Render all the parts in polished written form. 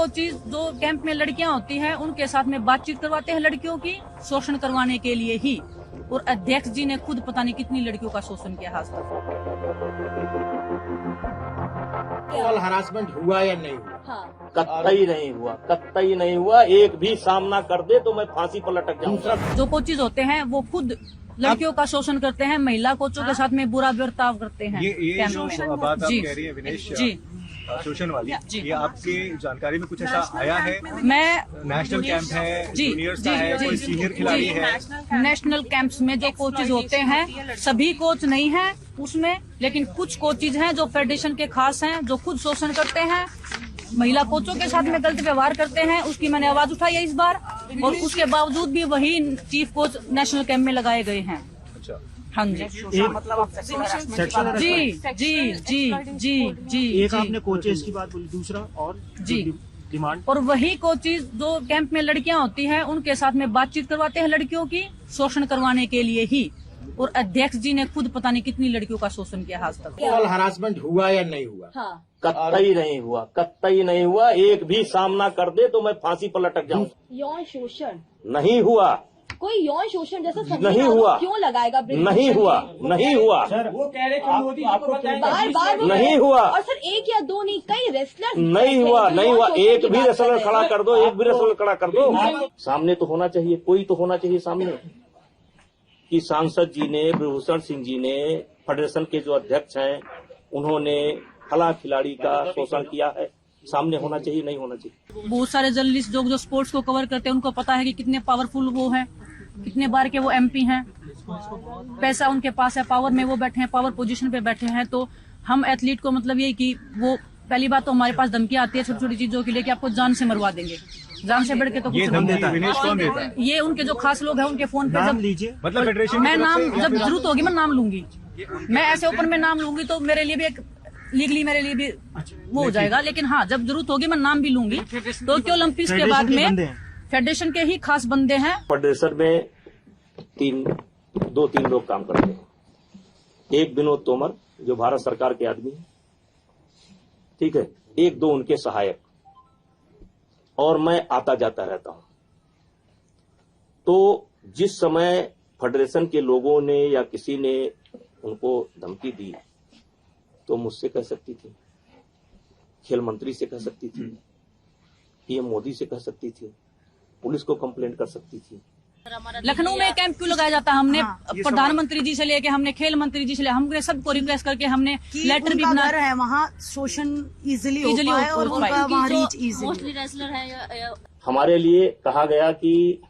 Coaches जो camp में लड़कियां होती हैं उनके साथ में बातचीत करवाते हैं लड़कियों की, शोषण करवाने के लिए ही। और अध्यक्ष जी ने खुद पता नहीं कितनी लड़कियों का शोषण किया आज तक। हरासमेंट हुआ या नहीं हुआ? हाँ। कतई नहीं हुआ, कतई नहीं हुआ। एक भी सामना कर दे तो मैं फांसी पर लटक जाऊंगा। जो कोचेज होते हैं वो खुद लड़कियों का शोषण करते हैं, महिला कोचों के साथ में बुरा बर्ताव करते हैं। ये जो बात आप कह रही है विनेश जी शोषण वाली, ये आपकी जानकारी में कुछ ऐसा आया है? मैं नेशनल कैंप है, जी जूनियर्स जी का है, कोई सीनियर खिलाड़ी है? नेशनल कैंप्स में जो कोचेज होते हैं सभी कोच नहीं है उसमें, लेकिन कुछ कोचेज हैं जो फेडरेशन के खास हैं, जो खुद शोषण करते हैं, महिला कोचों के साथ में गलत व्यवहार करते हैं। उसकी मैंने आवाज उठाई है इस बार, और उसके बावजूद भी वही चीफ कोच नेशनल कैंप में लगाए गए हैं। अच्छा, हाँ जी जी जी जी जी एक आपने कोचेस की बात बोली, दूसरा और जी डिमांड। और वही कोचेज जो कैंप में लड़कियां होती हैं उनके साथ में बातचीत करवाते हैं लड़कियों की, शोषण करवाने के लिए ही। और अध्यक्ष जी ने खुद पता नहीं कितनी लड़कियों का शोषण किया आज तक। हरासमेंट हुआ या नहीं हुआ? हाँ। कतई नहीं हुआ, कतई नहीं हुआ। एक भी सामना कर दे तो मैं फांसी पर लटक जाऊंगा। यौन शोषण नहीं हुआ, कोई यौन शोषण जैसा नहीं हुआ, क्यों लगाएगा? नहीं हुआ, नहीं हुआ, वो कह रहे थे मोदी जी को बताएं। बार बार नहीं हुआ। और सर एक या दो नहीं, कई रेसलर नहीं हुआ, नहीं हुआ। एक भी रेसलर खड़ा कर दो, एक भी रेसलर खड़ा कर दो। सामने तो होना चाहिए, कोई तो होना चाहिए सामने। कि सांसद जी ने, ब्रजभूषण सिंह जी ने, फेडरेशन के जो अध्यक्ष हैं, उन्होंने फला खिलाड़ी का शोषण किया है, सामने होना चाहिए, नहीं होना चाहिए। बहुत सारे जर्नलिस्ट जो स्पोर्ट्स को कवर करते हैं उनको पता है कि कितने पावरफुल वो हैं, कितने बार के वो एमपी हैं, पैसा उनके पास है, पावर में वो बैठे हैं, पावर पोजीशन पे बैठे हैं। तो हम एथलीट को मतलब ये कि वो पहली बात तो हमारे पास धमकी आती है छोटी छोटी चीजों के लिए कि आपको जान से मरवा देंगे, जान से बढ़ के तो कुछ नहीं देता है। विनेश कौन देता है? ये उनके जो खास लोग हैं उनके फोन पे, जब लीजिए, मतलब फेडरेशन मैं नाम जब जरूरत होगी मैं नाम लूंगी, मैं ऐसे ओपन में नाम लूंगी तो मेरे लिए भी एक लीगली मेरे लिए भी वो हो जाएगा। लेकिन हाँ, जब जरूरत होगी मैं नाम भी लूंगी। टोक्यो ओलंपिक्स के बाद में फेडरेशन के ही खास बंदे हैं। फेडरेशन में दो तीन लोग काम करते हैं। एक विनोद तोमर जो भारत सरकार के आदमी है, ठीक है, एक दो उनके सहायक, और मैं आता जाता रहता हूं। तो जिस समय फेडरेशन के लोगों ने या किसी ने उनको धमकी दी तो मुझसे कह सकती थी, खेल मंत्री से कह सकती थी, पीएम मोदी से कह सकती थी, पुलिस को कंप्लेंट कर सकती थी। लखनऊ में कैंप क्यों लगाया जाता है? हमने प्रधानमंत्री जी से लेके हमने खेल मंत्री जी से हमने सबको रिक्वेस्ट करके हमने लेटर भी बनाया है, वहाँ शोषण इजीली हो पाए और उनका वहाँ रीच इजीली। रेसलर है। हमारे लिए कहा गया कि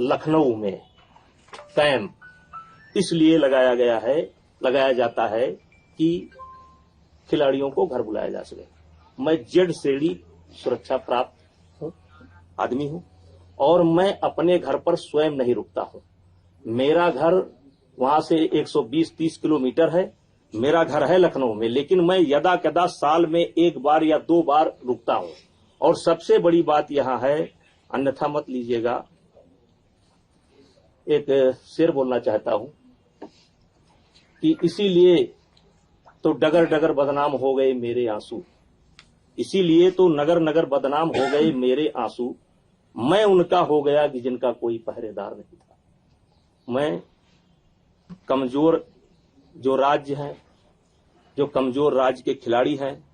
लखनऊ में कैंप इसलिए लगाया जाता है कि खिलाड़ियों को घर बुलाया जा सके। मैं जेड श्रेणी सुरक्षा प्राप्त आदमी हूं और मैं अपने घर पर स्वयं नहीं रुकता हूं। मेरा घर वहां से 120-30 किलोमीटर है, मेरा घर है लखनऊ में, लेकिन मैं यदा कदा साल में एक बार या दो बार रुकता हूं। और सबसे बड़ी बात यहां है, अन्यथा मत लीजिएगा, एक शेर बोलना चाहता हूं कि इसीलिए तो डगर डगर बदनाम हो गए मेरे आंसू, इसीलिए तो नगर नगर बदनाम हो गए मेरे आंसू। मैं उनका हो गया कि जिनका कोई पहरेदार नहीं था। मैं कमजोर जो राज्य हैं, जो कमजोर राज्य के खिलाड़ी हैं,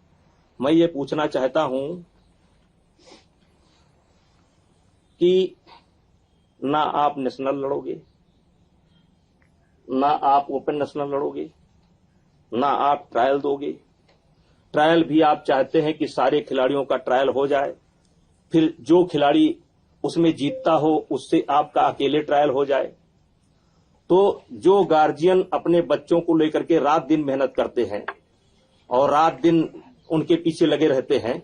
मैं ये पूछना चाहता हूं कि ना आप नेशनल लड़ोगे, ना आप ओपन नेशनल लड़ोगे, ना आप ट्रायल दोगे। ट्रायल भी आप चाहते हैं कि सारे खिलाड़ियों का ट्रायल हो जाए, फिर जो खिलाड़ी उसमें जीतता हो उससे आपका अकेले ट्रायल हो जाए। तो जो गार्जियन अपने बच्चों को लेकर के रात दिन मेहनत करते हैं और रात दिन उनके पीछे लगे रहते हैं,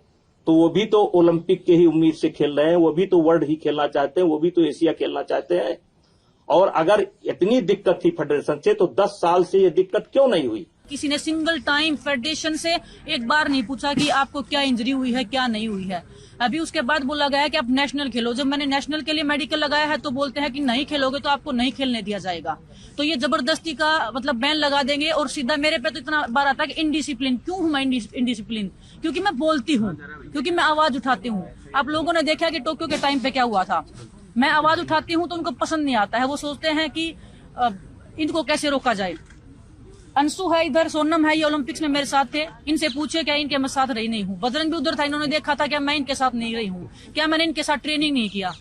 तो वो भी तो ओलंपिक के ही उम्मीद से खेल रहे हैं, वो भी तो वर्ल्ड ही खेलना चाहते हैं, वो भी तो एशिया खेलना चाहते हैं। और अगर इतनी दिक्कत थी फेडरेशन से तो 10 साल से ये दिक्कत क्यों नहीं हुई? किसी ने सिंगल टाइम फेडरेशन से एक बार नहीं पूछा कि आपको क्या इंजरी हुई है, क्या नहीं हुई है। अभी उसके बाद बोला गया है कि आप नेशनल खेलो। जब मैंने नेशनल के लिए मेडिकल लगाया है तो बोलते हैं कि नहीं खेलोगे तो आपको नहीं खेलने दिया जाएगा। तो ये जबरदस्ती का मतलब बैन लगा देंगे। और सीधा मेरे पे तो इतना बार आता है कि इनडिसिप्लिन। क्यों हूं मैं इनडिसिप्लिन? क्योंकि मैं बोलती हूँ, क्योंकि मैं आवाज उठाती हूँ। आप लोगों ने देखा कि टोक्यो के टाइम पे क्या हुआ था। मैं आवाज उठाती हूँ तो उनको पसंद नहीं आता है। वो सोचते हैं कि इनको कैसे रोका जाए। अंशु है इधर, सोनम है, ये ओलंपिक्स में मेरे साथ थे। इनसे पूछे क्या इनके मैं साथ रही नहीं हूँ। बजरंग भी उधर था, इन्होंने देखा था क्या मैं इनके साथ नहीं रही हूँ? क्या मैंने इनके साथ ट्रेनिंग नहीं किया?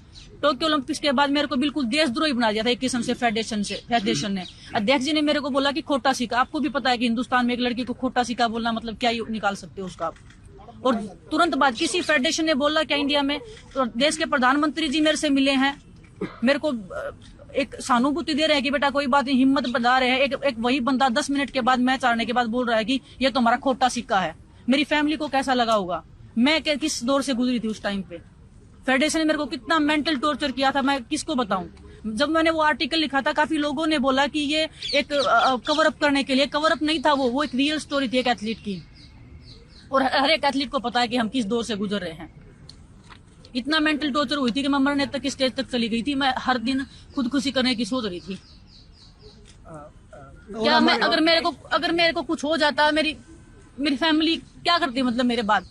टोक्यो ओलंपिक्स के बाद मेरे को बिल्कुल देशद्रोही बना दिया था एक किस्म से फेडरेशन ने। अध्यक्ष जी ने मेरे को बोला कि खोटा सिक्का। आपको भी पता है कि हिंदुस्तान में एक लड़की को खोटा सिक्का बोलना मतलब क्या निकाल सकते हो उसका आप। और तुरंत बाद किसी फेडरेशन ने बोला क्या इंडिया में? तो देश के प्रधानमंत्री जी मेरे से मिले हैं, मेरे को एक सहानुभूति दे रहे हैं कि बेटा कोई बात नहीं, हिम्मत बता रहे हैं। एक वही बंदा 10 मिनट के बाद मैच हारने के बाद बोल रहा है कि ये तो हमारा खोटा सिक्का है। मेरी फैमिली को कैसा लगा होगा? मैं किस दौर से गुजरी थी उस टाइम पे। फेडरेशन ने मेरे को कितना मेंटल टॉर्चर किया था, मैं किसको बताऊं। जब मैंने वो आर्टिकल लिखा था काफी लोगों ने बोला कि ये एक कवर अप करने के लिए। कवर अप नहीं था वो एक रियल स्टोरी थी एक एथलीट की। और हर एक एथलीट को पता है कि हम किस दौर से गुजर रहे हैं। इतना मेंटल टॉर्चर हुई थी कि मैं मरने तक की स्टेज तक चली गई थी। मैं हर दिन खुदकुशी करने की सोच रही थी। क्या मैं अगर मेरे को कुछ हो जाता, मेरी फैमिली क्या करती मतलब मेरे बाद?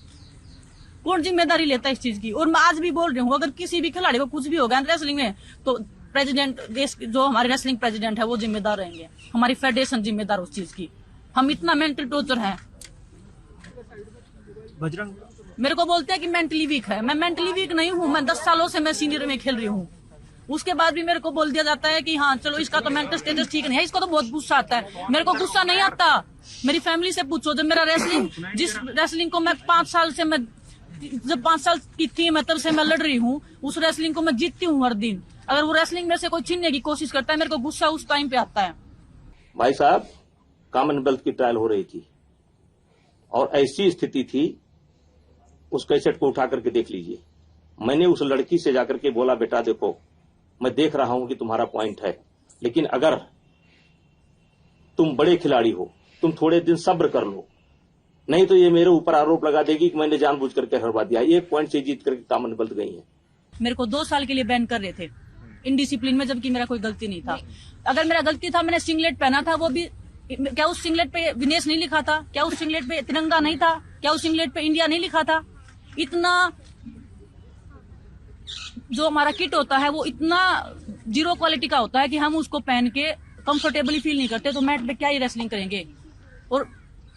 कौन जिम्मेदारी लेता इस चीज की? और मैं आज भी बोल रही हूँ अगर किसी भी खिलाड़ी को कुछ भी हो गया रेसलिंग में तो प्रेसिडेंट, देश जो हमारे रेसलिंग प्रेसिडेंट है वो जिम्मेदार रहेंगे, हमारी फेडरेशन जिम्मेदार उस चीज की। हम इतना मेंटल टॉर्चर है। बजरंग मेरे को बोलते हैं कि मेंटली वीक है। मैं मेंटली वीक नहीं हूँ। मैं 10 सालों से मैं सीनियर में खेल रही हूँ। उसके बाद भी मेरे को बोल दिया जाता है कि हाँ चलो इसका तो मेंटल स्टेटस ठीक नहीं है। इसको तो बहुत गुस्सा आता है। मेरे को गुस्सा नहीं आता। मेरी फैमिली से पूछो। जब मेरा जिस रेसलिंग को मैं 5 साल से जब 5 साल की थी मैं तब से मैं लड़ रही हूँ। उस रेसलिंग को मैं जीतती हूँ हर दिन। अगर वो रेसलिंग में से कोई छीनने की कोशिश करता है मेरे को गुस्सा उस टाइम पे आता है। भाई साहब, कॉमनवेल्थ की ट्रायल हो रही थी और ऐसी स्थिति थी, उस कैसेट को उठा करके देख लीजिए। मैंने उस लड़की से जाकर के बोला बेटा देखो मैं देख रहा हूं कि तुम्हारा पॉइंट है, लेकिन अगर तुम बड़े खिलाड़ी हो तुम थोड़े दिन सब्र कर लो, नहीं तो ये मेरे ऊपर आरोप लगा देगी कि मैंने जानबूझ करके हरवा दिया। एक पॉइंट से जीत करके कॉमनवेल्थ गई है। मेरे को 2 साल के लिए बैन कर रहे थे इनडिसिप्लिन में, जबकि मेरा कोई गलती नहीं था। अगर मेरा गलती था, मैंने सिंगलेट पहना था, वो भी क्या उस सिंगलेट पे विनेश नहीं लिखा था? क्या उस सिंगलेट पे तिरंगा नहीं था? क्या उस सिंगलेट पे इंडिया नहीं लिखा था? इतना जो हमारा किट होता है वो इतना 0 क्वालिटी का होता है कि हम उसको पहन के कंफर्टेबली फील नहीं करते, तो मैट पे क्या ही रेसलिंग करेंगे। और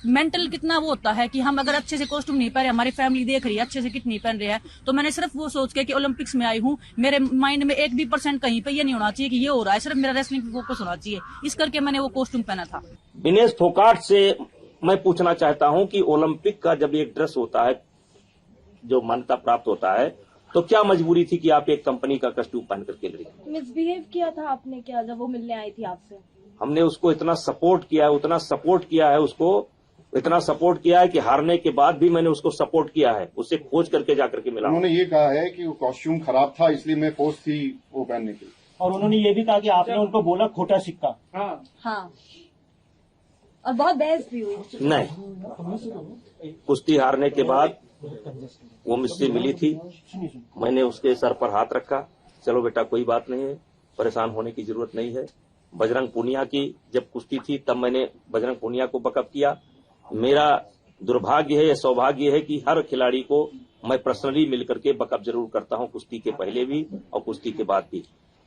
मेंटल कितना वो होता है कि हम अगर अच्छे से कॉस्ट्यूम नहीं पहन रहे, हमारी फैमिली देख रही है अच्छे से किट नहीं पहन रहे हैं, तो मैंने सिर्फ वो सोच के कि ओलंपिक्स में आई हूँ, मेरे माइंड में 1% कहीं पे ये नहीं होना चाहिए कि ये हो रहा है, सिर्फ मेरा रेसलिंग पे फोकस होना चाहिए। इस करके मैंने वो कॉस्ट्यूम पहना था। विनेश फोगाट से मैं पूछना चाहता हूं कि ओलंपिक का जब एक ड्रेस होता है जो मान्यता प्राप्त होता है, तो क्या मजबूरी थी कि आप एक कंपनी का कॉस्ट्यूम पहन कर खेल रही? मिसबिहेव किया था आपने क्या जब वो मिलने आई थी आपसे? हमने उसको इतना सपोर्ट किया है, उतना सपोर्ट किया है उसको, इतना सपोर्ट किया है कि हारने के बाद भी मैंने उसको सपोर्ट किया है, उससे खोज करके जाकर के मिला। उन्होंने ये कहा है कि वो कॉस्ट्यूम खराब था इसलिए मैं फोर्स थी वो पहनने के लिए। और उन्होंने ये भी कहा कि आपने उनको बोला खोटा सिक्का। हाँ, और बहुत बहस भी हुई। नहीं, कुश्ती हारने के बाद वो मुझसे मिली थी, मैंने उसके सर पर हाथ रखा, चलो बेटा कोई बात नहीं है, परेशान होने की जरूरत नहीं है। बजरंग पूनिया की जब कुश्ती थी तब मैंने बजरंग पूनिया को बकअप किया। मेरा दुर्भाग्य है या सौभाग्य है कि हर खिलाड़ी को मैं पर्सनली मिलकर के बकअप जरूर करता हूं, कुश्ती के पहले भी और कुश्ती के बाद भी।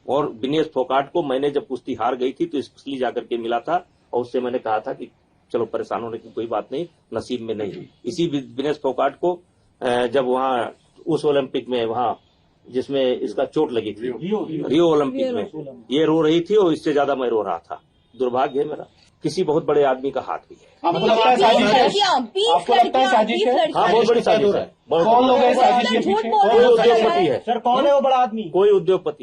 और विनेश फोगाट को मैंने जब कुश्ती हार गई थी तो इसलिए जाकर के मिला था और उससे मैंने कहा था कि चलो परेशान होने की कोई बात नहीं, नसीब में नहीं। इसी विनेश फोगाट को जब वहां उस ओलंपिक में वहां जिसमें इसका चोट लगी थी रियो ओलंपिक में, ये रो रही थी और इससे ज्यादा मैं रो रहा था। दुर्भाग्य है मेरा, किसी बहुत बड़े आदमी का हाथ भी है। आपको लगता है साजिश है? आपको लगता है साजिश है? हाँ, बहुत बड़ी साजिश है। कौन लोग हैं साजिश के पीछे? कोई उद्योगपति है सर, कौन है वो बड़ा आदमी? कोई उद्योगपति।